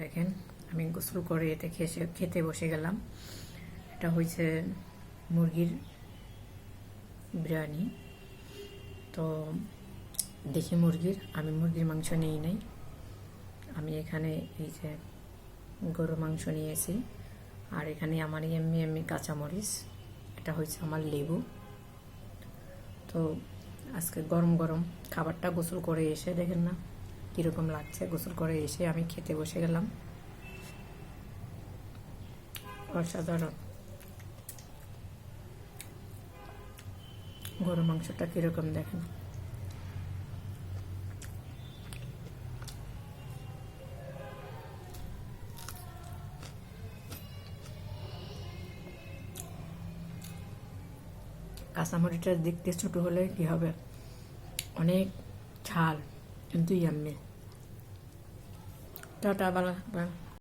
দেখেন আমি গোসল করে এটা খেতে বসে গেলাম। এটা হয়েছে মুরগির বিরিয়ানি। তো দেখি আমি মুরগির মাংস নিই নাই, আমি এখানে এই যে গরুর মাংস নিয়েছি। আর এখানে আমার এমনি কাঁচামরিচ, এটা হয়েছে আমার লেবু। তো আজকে গরম গরম খাবারটা গোসল করে এসে দেখেন না কীরকম লাগছে। গোসল করে এসে আমি খেতে বসে গেলাম। অসাধারণ গরুর মাংসটা কীরকম দেখেন। কাঁচামরিচটা দেখতে ছোট হলে কি হবে, অনেক ঝাল, কিন্তু ইয়াম্মি। টাটা বালা।